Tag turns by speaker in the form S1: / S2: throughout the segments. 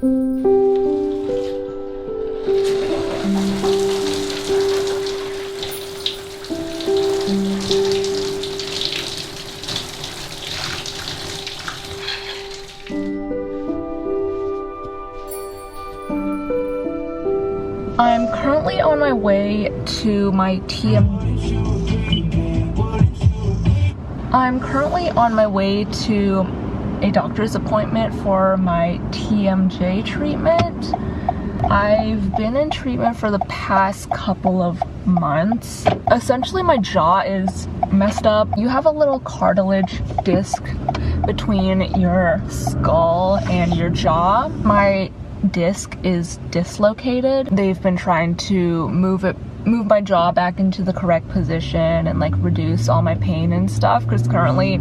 S1: I'm currently on my way to my a doctor's appointment for my TMJ treatment. I've been in treatment for the past couple of months. Essentially, my jaw is messed up. You have a little cartilage disc between your skull and your jaw. My disc is dislocated. They've been trying to move my jaw back into the correct position and like reduce all my pain and stuff, because currently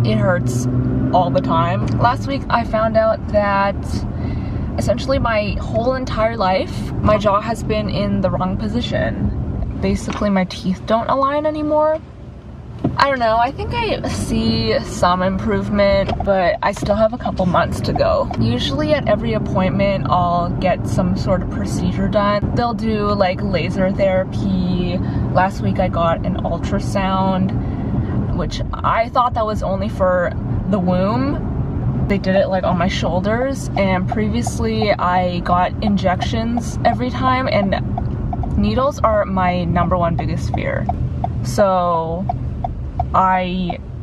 S1: it hurts all the time. Last week I found out that essentially my whole entire life my jaw has been in the wrong position. Basically my teeth don't align anymore. I don't know, I think I see some improvement, but I still have a couple months to go. Usually at every appointment, I'll get some sort of procedure done. They'll do like laser therapy. Last week I got an ultrasound, which I thought that was only for the womb. They did it like on my shoulders, and previously I got injections every time, and needles are my #1 biggest fear. So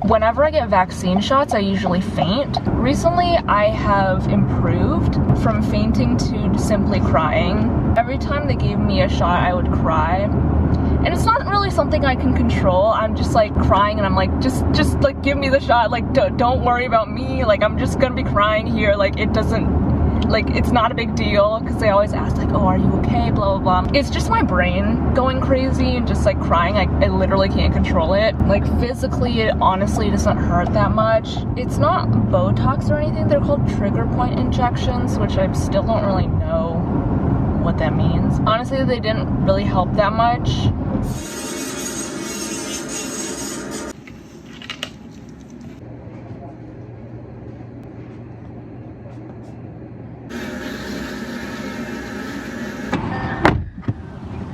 S1: whenever I get vaccine shots, I usually faint. Recently, I have improved from fainting to simply crying. Every time they gave me a shot, I would cry. And it's not really something I can control. I'm just like crying and I'm like, just like give me the shot. Like, don't worry about me. Like, I'm just gonna be crying here. Like, it doesn't, like, it's not a big deal, because they always ask like, oh, are you okay, blah blah blah. It's just my brain going crazy and just like crying. I literally can't control it. Like, physically, it honestly doesn't hurt that much. It's not Botox or anything. They're called trigger point injections, which I still don't really know what that means. Honestly, they didn't really help that much.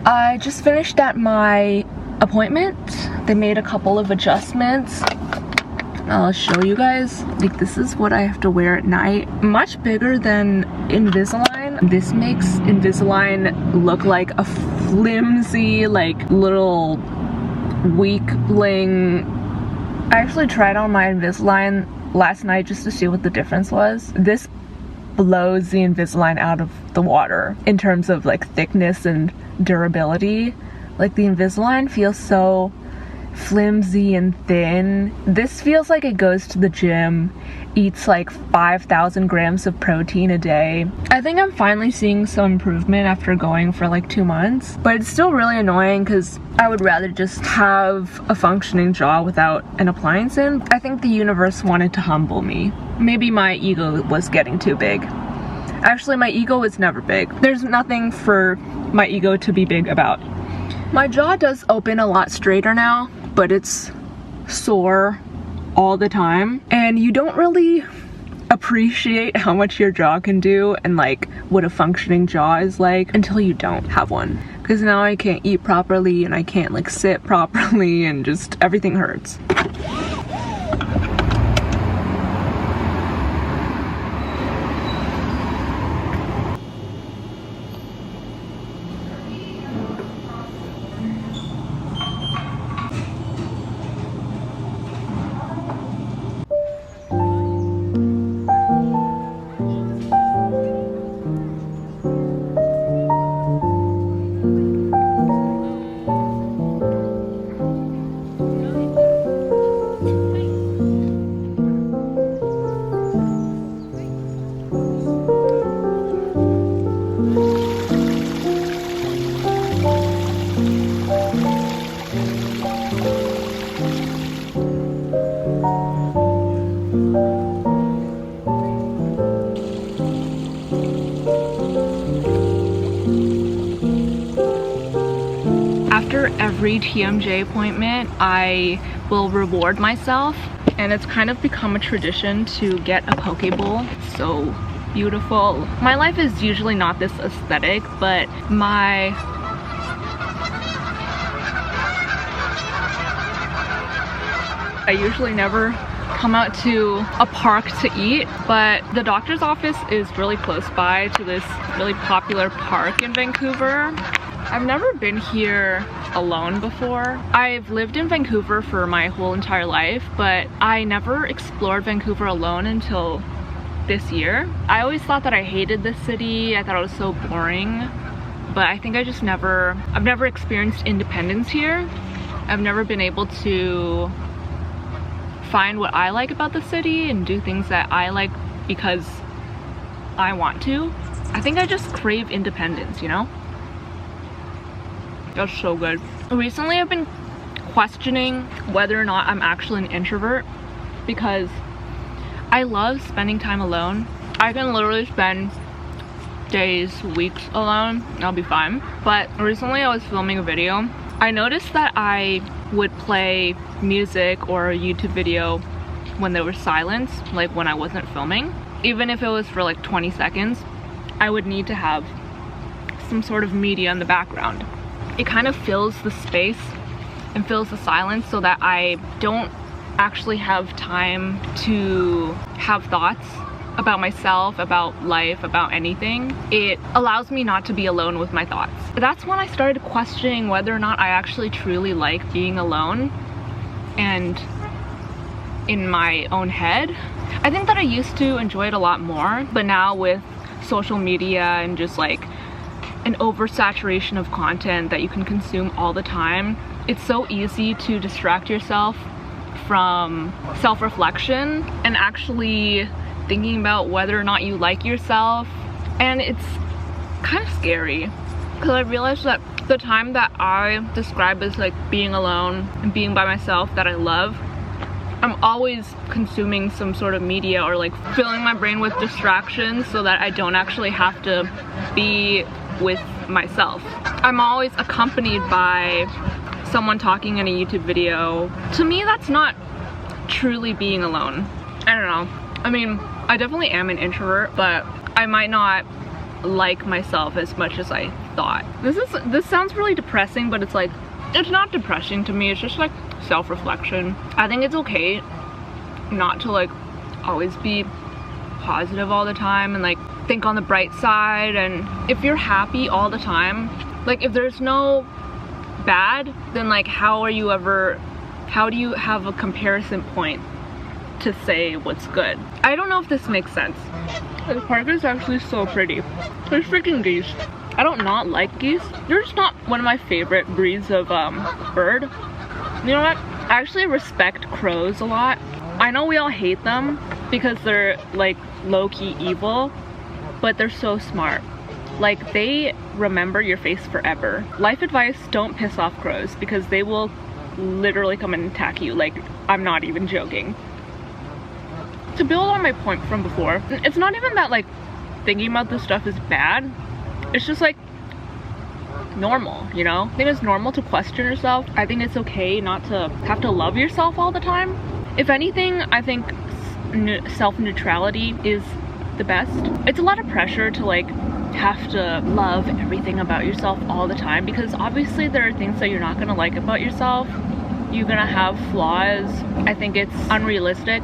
S1: I just finished at my appointment. They made a couple of adjustments. I'll show you guys. Like, this is what I have to wear at night. Much bigger than Invisalign. This makes Invisalign look like a flimsy, like, little weakling. I actually tried on my Invisalign last night just to see what the difference was. This blows the Invisalign out of the water in terms of like thickness and durability. Like, the Invisalign feels so flimsy and thin. This feels like it goes to the gym, eats like 5,000 grams of protein a day. I think I'm finally seeing some improvement after going for like 2 months, but it's still really annoying because I would rather just have a functioning jaw without an appliance in. I think the universe wanted to humble me. Maybe my ego was getting too big. Actually, my ego was never big. There's nothing for my ego to be big about. My jaw does open a lot straighter now, but it's sore all the time. And you don't really appreciate how much your jaw can do and like what a functioning jaw is like until you don't have one. Because now I can't eat properly and I can't like sit properly and just everything hurts. After every TMJ appointment, I will reward myself, and it's kind of become a tradition to get a poke bowl. So beautiful. My life is usually not this aesthetic, but I usually never come out to a park to eat, but the doctor's office is really close by to this really popular park in Vancouver. I've never been here alone before. I've lived in Vancouver for my whole entire life, but I never explored Vancouver alone until this year. I always thought that I hated this city. I thought it was so boring, but I think I've never experienced independence here. I've never been able to find what I like about the city and do things that I like because I want to. I think I just crave independence, you know? That's so good. Recently I've been questioning whether or not I'm actually an introvert because I love spending time alone. I can literally spend days, weeks alone, I'll be fine. But recently I was filming a video. I noticed that I would play music or a YouTube video when there was silence, like when I wasn't filming. Even if it was for like 20 seconds, I would need to have some sort of media in the background. It kind of fills the space and fills the silence so that I don't actually have time to have thoughts about myself, about life, about anything. It allows me not to be alone with my thoughts. That's when I started questioning whether or not I actually truly like being alone and in my own head. I think that I used to enjoy it a lot more, but now with social media and just like an oversaturation of content that you can consume all the time, it's so easy to distract yourself from self-reflection and actually thinking about whether or not you like yourself. And it's kind of scary because I realized that the time that I describe as like being alone and being by myself that I love, I'm always consuming some sort of media or like filling my brain with distractions so that I don't actually have to be with myself. I'm always accompanied by someone talking in a YouTube video. To me, that's not truly being alone. I don't know. I mean, I definitely am an introvert, but I might not like myself as much as I thought. This sounds really depressing, but it's like, it's not depressing to me. It's just like self-reflection. I think it's okay not to like always be positive all the time and like think on the bright side. And if you're happy all the time, like if there's no bad, then like how do you have a comparison point to say what's good? I don't know if this makes sense. This park is actually so pretty. There's freaking geese. I don't not like geese. They're just not one of my favorite breeds of bird. You know what? I actually respect crows a lot. I know we all hate them because they're like low-key evil, but they're so smart. Like, they remember your face forever. Life advice, don't piss off crows because they will literally come and attack you. Like, I'm not even joking. To build on my point from before, it's not even that like thinking about this stuff is bad. It's just like normal, you know? I think it's normal to question yourself. I think it's okay not to have to love yourself all the time. If anything, I think self-neutrality is the best. It's a lot of pressure to like have to love everything about yourself all the time because obviously there are things that you're not gonna like about yourself. You're gonna have flaws. I think it's unrealistic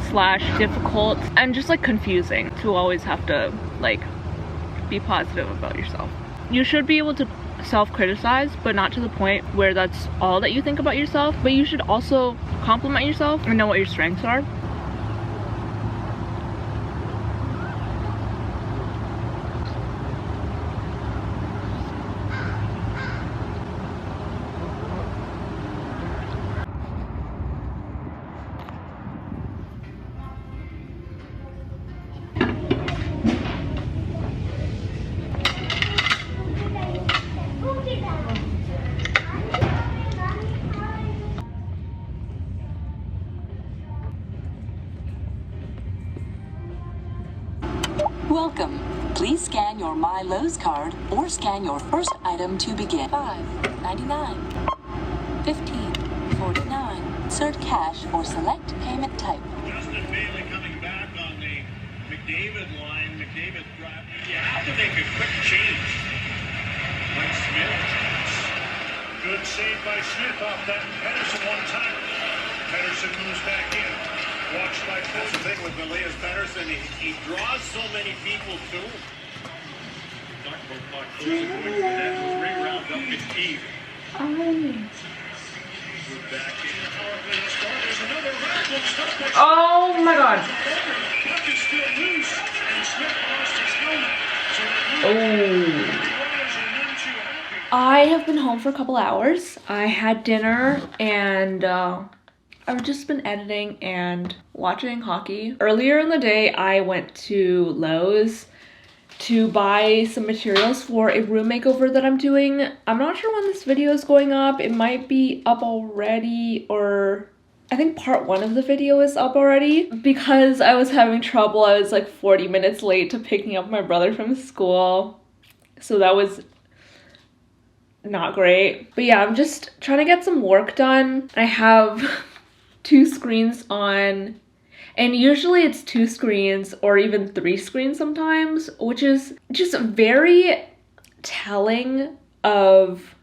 S1: / difficult and just like confusing to always have to like be positive about yourself. You should be able to self-criticize, but not to the point where that's all that you think about yourself, but you should also compliment yourself and know what your strengths are.
S2: Welcome. Please scan your My Lowe's card or scan your first item to begin. $5.99, $15.49. Insert cash or select payment type.
S3: Justin Bailey coming back on the McDavid line. You have to make a quick change. When Smith. Good save by Smith off that Pedersen one time. Pedersen moves back in. Watched by That's the thing with Elias Pedersen. He draws so many people to him. Talk about puck closing going to the net. Those ring round up McKee. Back in. There's another radical stop.
S1: Oh my god.
S3: Puck is still loose. And Smith lost his helmet.
S1: Oh. I have been home for a couple hours. I had dinner and I've just been editing and watching hockey. Earlier in the day, I went to Lowe's to buy some materials for a room makeover that I'm doing. I'm not sure when this video is going up. It might be up already, or I think part 1 of the video is up already. Because I was having trouble, I was like 40 minutes late to picking up my brother from school. So that was not great. But yeah, I'm just trying to get some work done. I have 2 screens on, and usually it's 2 screens or even 3 screens sometimes, which is just very telling of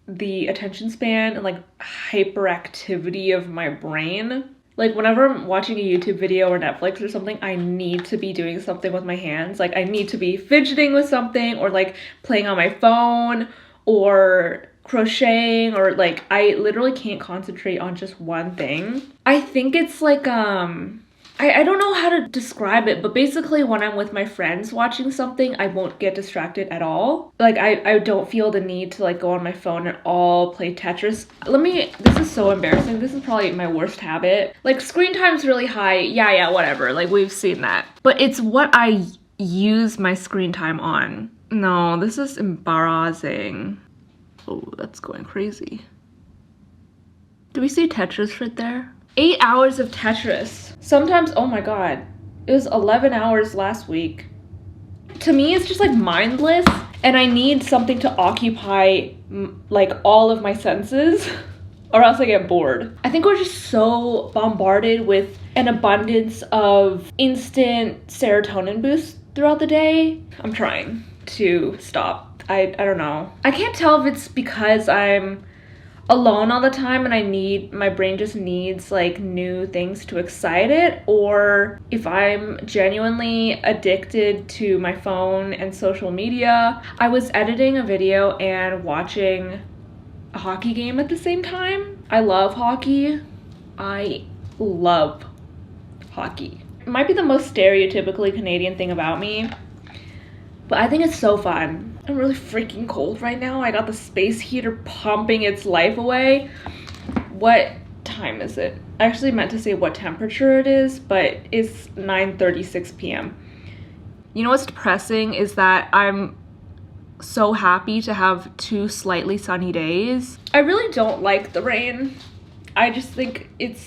S1: the attention span and like hyperactivity of my brain. Like whenever I'm watching a YouTube video or Netflix or something, I need to be doing something with my hands. Like I need to be fidgeting with something, or like playing on my phone, or crocheting, or like I literally can't concentrate on just one thing. I think it's like I don't know how to describe it, but basically when I'm with my friends watching something, I won't get distracted at all. Like I don't feel the need to like go on my phone and all play Tetris. This is so embarrassing. This is probably my worst habit. Like screen time's really high. Yeah, whatever. Like we've seen that. But it's what I use my screen time on. No, this is embarrassing. Oh, that's going crazy. Do we see Tetris right there? 8 hours of Tetris. Sometimes, oh my god, it was 11 hours last week. To me, it's just like mindless, and I need something to occupy like all of my senses or else I get bored. I think we're just so bombarded with an abundance of instant serotonin boosts throughout the day. I'm trying to stop. I don't know. I can't tell if it's because I'm alone all the time and my brain just needs like new things to excite it, or if I'm genuinely addicted to my phone and social media. I was editing a video and watching a hockey game at the same time. I love hockey. I love hockey. It might be the most stereotypically Canadian thing about me, but I think it's so fun. I'm really freaking cold right now. I got the space heater pumping its life away. What time is it? I actually meant to say what temperature it is, but it's 9:36 p.m. You know what's depressing is that I'm so happy to have 2 slightly sunny days. I really don't like the rain. I just think it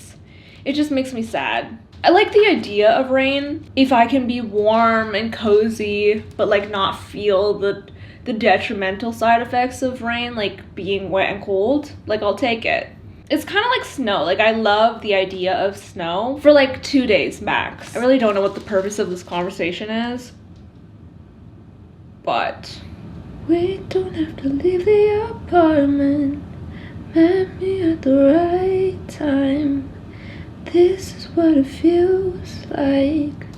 S1: just makes me sad. I like the idea of rain. If I can be warm and cozy, but like not feel the detrimental side effects of rain, like being wet and cold, like I'll take it. It's kind of like snow. Like I love the idea of snow for like 2 days max. I really don't know what the purpose of this conversation is, but we don't have to leave the apartment. Met me at the right time. This is what it feels like.